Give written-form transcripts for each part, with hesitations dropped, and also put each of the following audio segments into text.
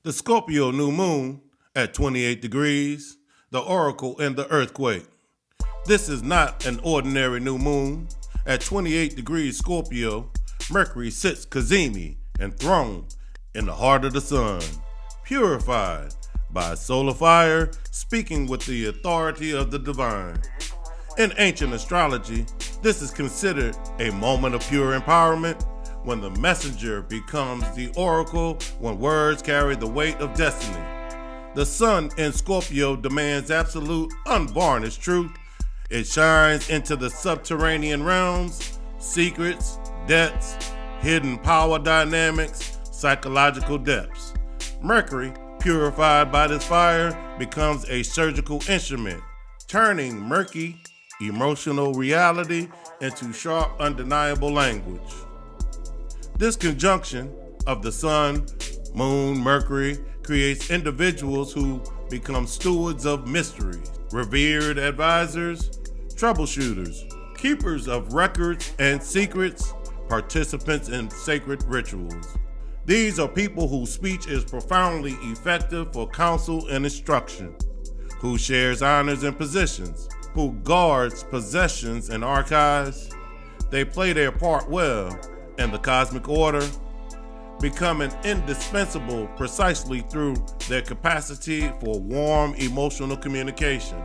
The Scorpio new moon at 28 degrees, the oracle and the earthquake. This is not an ordinary new moon. At 28 degrees Scorpio, Mercury sits cazimi, enthroned in the heart of the sun, purified by solar fire, speaking with the authority of the divine. In ancient astrology, this is considered a moment of pure empowerment, when the messenger becomes the oracle, when words carry the weight of destiny. The sun in Scorpio demands absolute, unvarnished truth. It shines into the subterranean realms, secrets, depths, hidden power dynamics, psychological depths. Mercury, purified by this fire, becomes a surgical instrument, turning murky, emotional reality into sharp, undeniable language. This conjunction of the sun, moon, Mercury creates individuals who become stewards of mystery, revered advisors, troubleshooters, keepers of records and secrets, participants in sacred rituals. These are people whose speech is profoundly effective for counsel and instruction, who shares honors and positions, who guards possessions and archives. They play their part well in the cosmic order, becoming indispensable precisely through their capacity for warm emotional communication,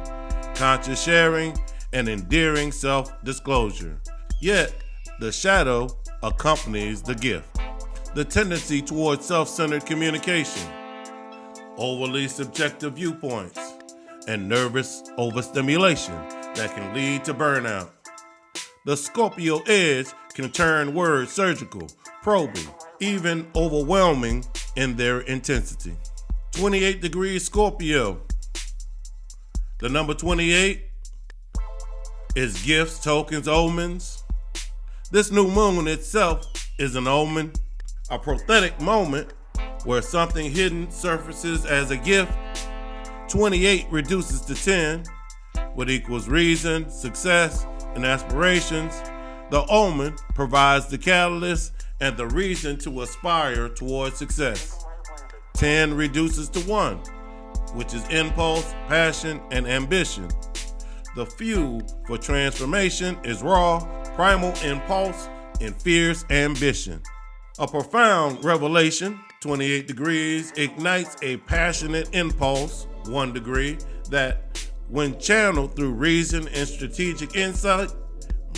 conscious sharing, and endearing self-disclosure. Yet, the shadow accompanies the gift. The tendency towards self-centered communication, overly subjective viewpoints, and nervous overstimulation that can lead to burnout. The Scorpio edge can turn words surgical, probing, even overwhelming in their intensity. 28 degrees Scorpio. The number 28 is gifts, tokens, omens. This new moon itself is an omen, a prophetic moment where something hidden surfaces as a gift. 28 reduces to 10, which equals reason, success, and aspirations. The omen provides the catalyst and the reason to aspire towards success. 10 reduces to 1, which is impulse, passion, and ambition. The fuel for transformation is raw, primal impulse, and fierce ambition. A profound revelation, 28 degrees, ignites a passionate impulse, 1 degree, that when channeled through reason and strategic insight,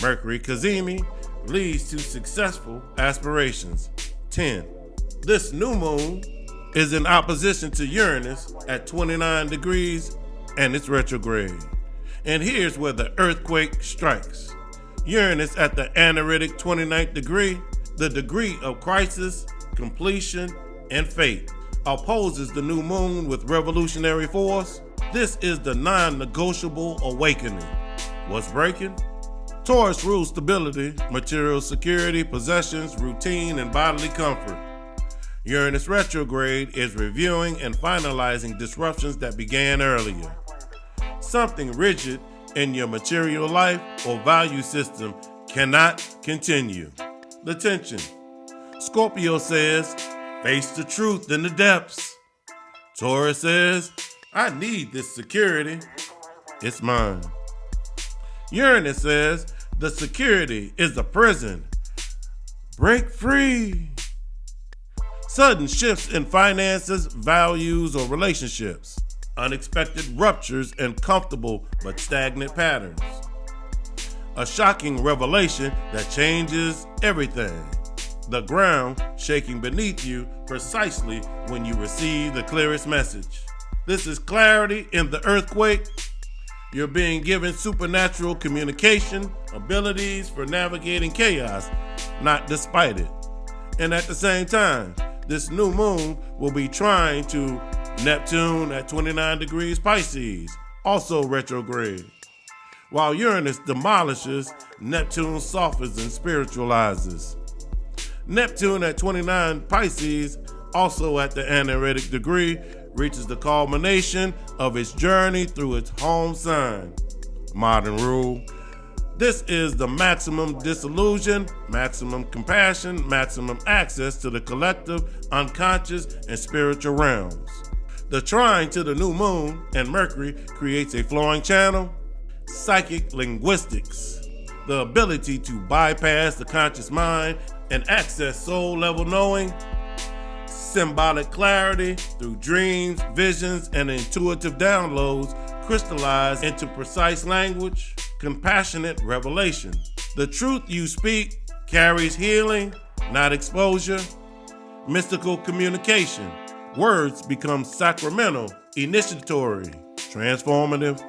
Mercury cazimi, leads to successful aspirations. 10. This new moon is in opposition to Uranus at 29 degrees and it's retrograde. And here's where the earthquake strikes. Uranus at the analytic 29th degree, the degree of crisis, completion, and fate, opposes the new moon with revolutionary force. This is the non-negotiable awakening. What's breaking? Taurus rules stability, material security, possessions, routine, and bodily comfort. Uranus retrograde is reviewing and finalizing disruptions that began earlier. Something rigid in your material life or value system cannot continue. The tension. Scorpio says, face the truth in the depths. Taurus says, I need this security. It's mine. Uranus says, the security is the prison. Break free. Sudden shifts in finances, values, or relationships. Unexpected ruptures in comfortable but stagnant patterns. A shocking revelation that changes everything. The ground shaking beneath you precisely when you receive the clearest message. This is clarity in the earthquake. You're being given supernatural communication abilities for navigating chaos, not despite it. And at the same time, this new moon will be trine to Neptune at 29 degrees Pisces, also retrograde. While Uranus demolishes, Neptune softens and spiritualizes. Neptune at 29 Pisces, also at the analytic degree, reaches the culmination of its journey through its home sign. Modern rule, This is the maximum disillusion, maximum compassion, maximum access to the collective, unconscious, and spiritual realms. The trine to the new moon and Mercury creates a flowing channel. Psychic linguistics, the ability to bypass the conscious mind and access soul-level knowing. Symbolic clarity through dreams, visions, and intuitive downloads crystallize into precise language. Compassionate revelation. The truth you speak carries healing, not exposure. Mystical communication. Words become sacramental, initiatory, transformative.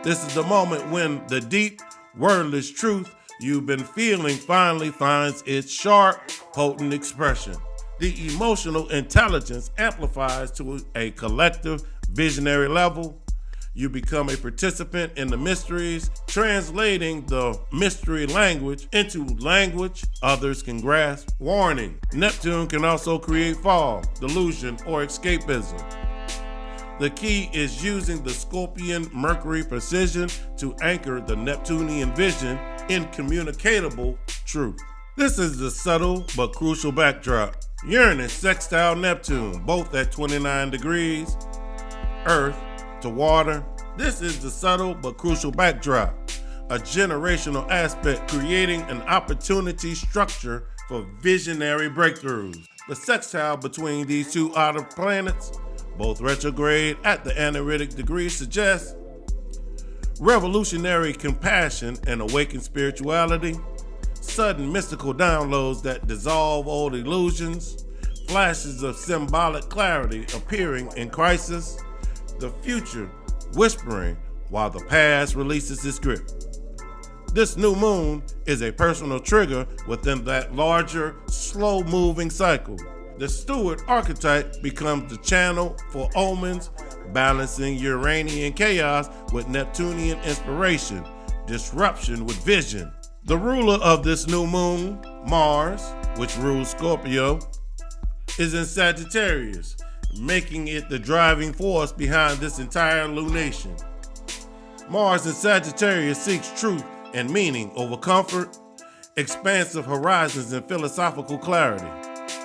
This is the moment when the deep, wordless truth you've been feeling finally finds its sharp, potent expression. The emotional intelligence amplifies to a collective, visionary level. You become a participant in the mysteries, translating the mystery language into language others can grasp. Warning: Neptune can also create fog, delusion, or escapism. The key is using the Scorpion Mercury precision to anchor the Neptunian vision in communicatable truth. This is the subtle but crucial backdrop. Uranus sextile Neptune, both at 29 degrees, Earth to water. This is the subtle but crucial backdrop, a generational aspect creating an opportunity structure for visionary breakthroughs. The sextile between these two outer planets, both retrograde at the analytic degree, suggests revolutionary compassion and awakened spirituality, sudden mystical downloads that dissolve old illusions, flashes of symbolic clarity appearing in crisis, the future whispering while the past releases its grip. This new moon is a personal trigger within that larger, slow-moving cycle. The steward archetype becomes the channel for omens, balancing Uranian chaos with Neptunian inspiration, disruption with vision. The ruler of this new moon, Mars, which rules Scorpio, is in Sagittarius, making it the driving force behind this entire lunation. Mars in Sagittarius seeks truth and meaning over comfort, expansive horizons and philosophical clarity,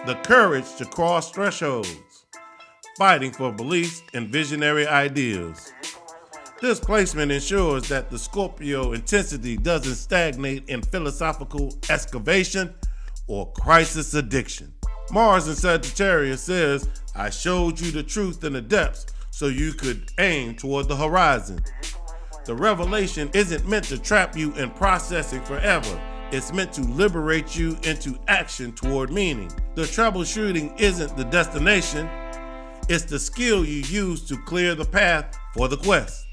the courage to cross thresholds, fighting for beliefs and visionary ideals. This placement ensures that the Scorpio intensity doesn't stagnate in philosophical excavation or crisis addiction. Mars in Sagittarius says, I showed you the truth in the depths so you could aim toward the horizon. The revelation isn't meant to trap you in processing forever. It's meant to liberate you into action toward meaning. The troubleshooting isn't the destination. It's the skill you use to clear the path for the quest.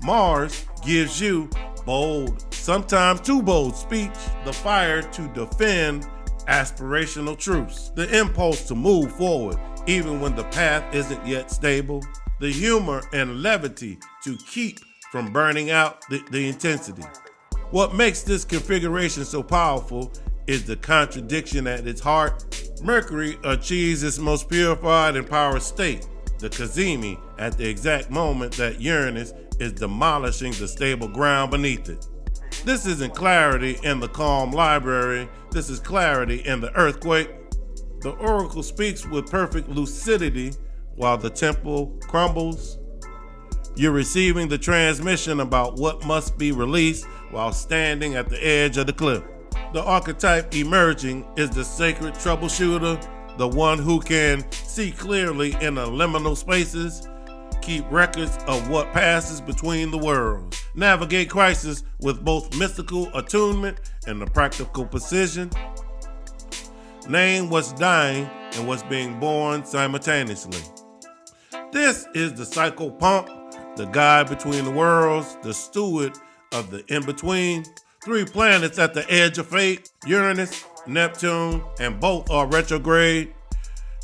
Mars gives you bold, sometimes too bold speech, the fire to defend aspirational truths, the impulse to move forward even when the path isn't yet stable, the humor and levity to keep from burning out the intensity. What makes this configuration so powerful is the contradiction at its heart. Mercury achieves its most purified and power state, the cazimi, at the exact moment that Uranus is demolishing the stable ground beneath it. This isn't clarity in the calm library, this is clarity in the earthquake. The oracle speaks with perfect lucidity while the temple crumbles. You're receiving the transmission about what must be released while standing at the edge of the cliff. The archetype emerging is the sacred troubleshooter, the one who can see clearly in the liminal spaces, keep records of what passes between the worlds, navigate crisis with both mystical attunement and the practical precision, name what's dying and what's being born simultaneously. This is the cycle pump, the guide between the worlds, the steward of the in-between. 3 planets at the edge of fate, Uranus, Neptune, and both are retrograde.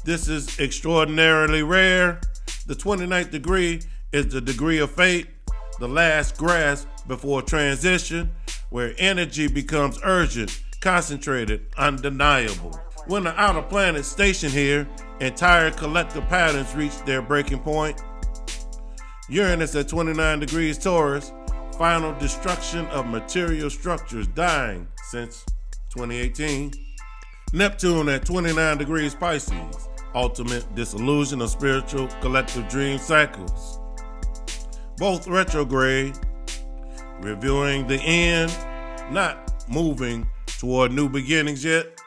This is extraordinarily rare. The 29th degree is the degree of fate, the last grasp before transition, where energy becomes urgent, concentrated, undeniable. When the outer planets station here, entire collective patterns reach their breaking point. Uranus at 29 degrees Taurus, final destruction of material structures, dying since 2018. Neptune at 29 degrees Pisces, ultimate disillusion of spiritual collective dream cycles. Both retrograde, reviewing the end, not moving toward new beginnings yet.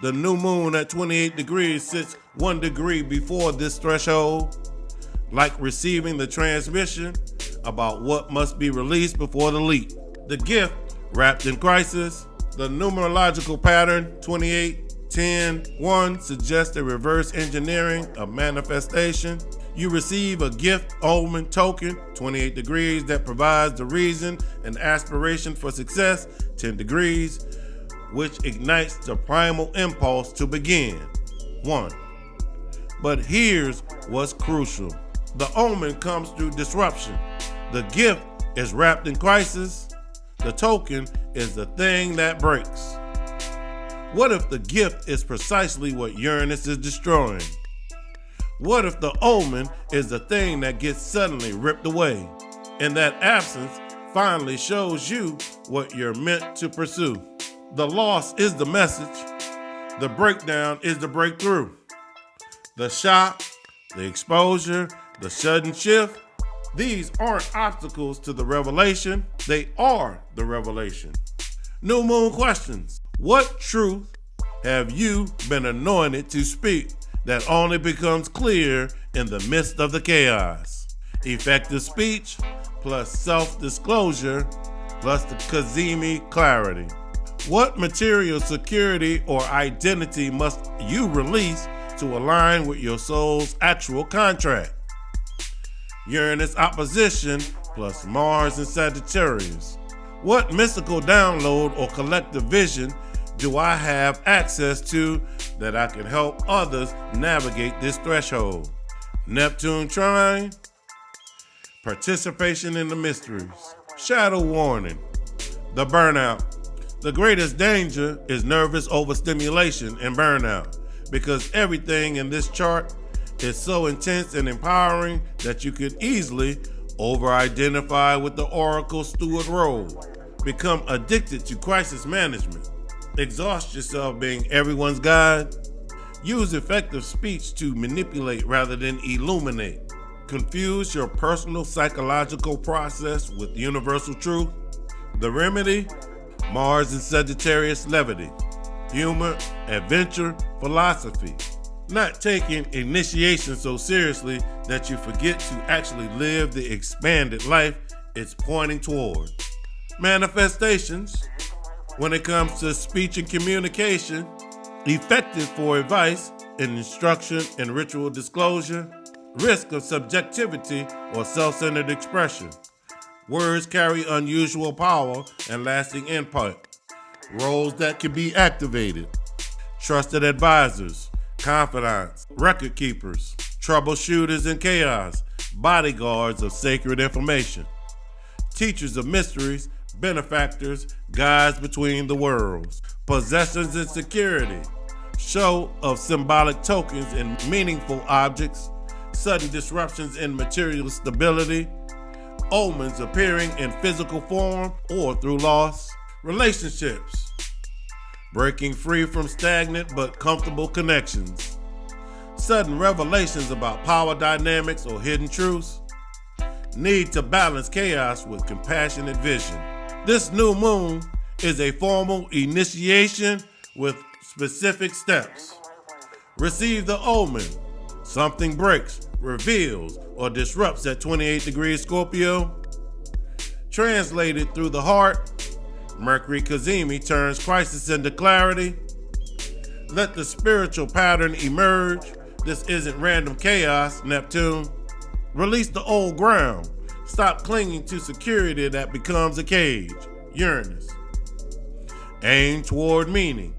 The new moon at 28 degrees sits 1 degree before this threshold, like receiving the transmission about what must be released before the leap. The gift wrapped in crisis. The numerological pattern 28, 10, 1 suggests a reverse engineering of manifestation. You receive a gift omen token, 28 degrees, that provides the reason and aspiration for success, 10 degrees, which ignites the primal impulse to begin, 1. But here's what's crucial. The omen comes through disruption. The gift is wrapped in crisis. The token is the thing that breaks. What if the gift is precisely what Uranus is destroying? What if the omen is the thing that gets suddenly ripped away, and that absence finally shows you what you're meant to pursue? The loss is the message. The breakdown is the breakthrough. The shock, the exposure, the sudden shift, these aren't obstacles to the revelation. They are the revelation. New moon questions. What truth have you been anointed to speak that only becomes clear in the midst of the chaos? Effective speech plus self-disclosure plus the cazimi clarity. What material security or identity must you release to align with your soul's actual contract? Uranus opposition plus Mars and Sagittarius. What mystical download or collective vision do I have access to that I can help others navigate this threshold? Neptune trine. Participation in the mysteries. Shadow warning. The burnout. The greatest danger is nervous overstimulation and burnout, because everything in this chart is so intense and empowering that you could easily over-identify with the Oracle Steward role, become addicted to crisis management, exhaust yourself being everyone's guide, use effective speech to manipulate rather than illuminate, confuse your personal psychological process with universal truth. The remedy? Mars and Sagittarius levity, humor, adventure, philosophy. Not taking initiation so seriously that you forget to actually live the expanded life it's pointing toward. Manifestations. When it comes to speech and communication, effective for advice and instruction and ritual disclosure, risk of subjectivity or self-centered expression. Words carry unusual power and lasting impact. Roles that can be activated. Trusted advisors, confidants, record keepers, troubleshooters in chaos, bodyguards of sacred information, teachers of mysteries, benefactors, guides between the worlds, possessions and security, show of symbolic tokens and meaningful objects, sudden disruptions in material stability, omens appearing in physical form or through loss, relationships, breaking free from stagnant but comfortable connections, sudden revelations about power dynamics or hidden truths, need to balance chaos with compassionate vision. This new moon is a formal initiation with specific steps. Receive the omen. Something breaks, reveals, or disrupts at 28 degrees Scorpio. Translated through the heart, Mercury cazimi turns crisis into clarity. Let the spiritual pattern emerge. This isn't random chaos, Neptune. Release the old ground. Stop clinging to security that becomes a cage, Uranus. Aim toward meaning.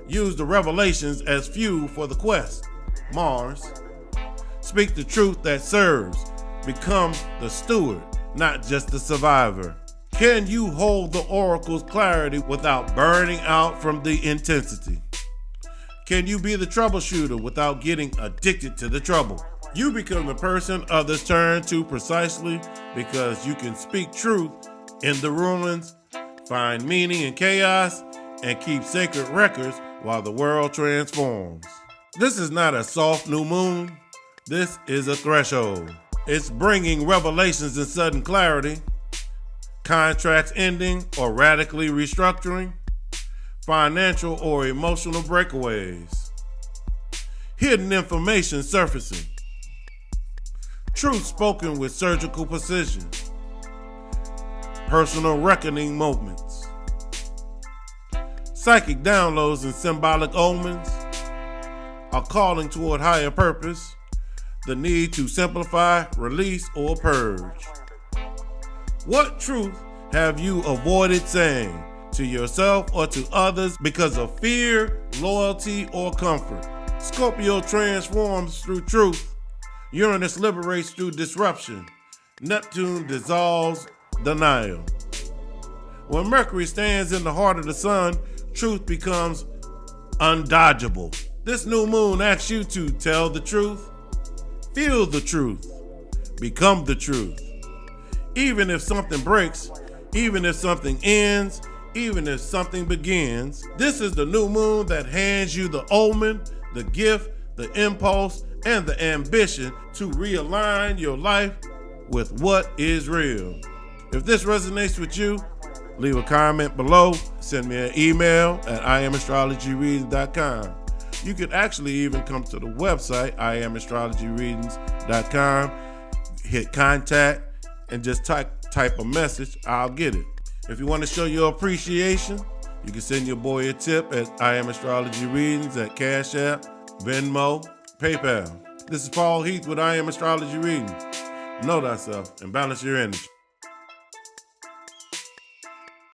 Use the revelations as fuel for the quest, Mars. Speak the truth that serves. Become the steward, not just the survivor. Can you hold the oracle's clarity without burning out from the intensity? Can you be the troubleshooter without getting addicted to the trouble? You become the person others turn to precisely because you can speak truth in the ruins, find meaning in chaos, and keep sacred records while the world transforms. This is not a soft new moon. This is a threshold. It's bringing revelations and sudden clarity, contracts ending or radically restructuring, financial or emotional breakaways, hidden information surfacing, truth spoken with surgical precision, personal reckoning moments, psychic downloads and symbolic omens, a calling toward higher purpose, the need to simplify, release, or purge. What truth have you avoided saying to yourself or to others because of fear, loyalty, or comfort? Scorpio transforms through truth. Uranus liberates through disruption. Neptune dissolves denial. When Mercury stands in the heart of the sun, truth becomes undodgeable. This new moon asks you to tell the truth, feel the truth, become the truth. Even if something breaks, even if something ends, even if something begins, this is the new moon that hands you the omen, the gift, the impulse, and the ambition to realign your life with what is real. If this resonates with you, leave a comment below, send me an email at IamAstrologyReadings.com. You could actually even come to the website, IamAstrologyReadings.com, hit contact, and just type a message. I'll get it. If you want to show your appreciation, you can send your boy a tip at IamAstrologyReadings at Cash App, Venmo, PayPal. This is Paul Heath with I Am Astrology Readings. Know thyself and balance your energy.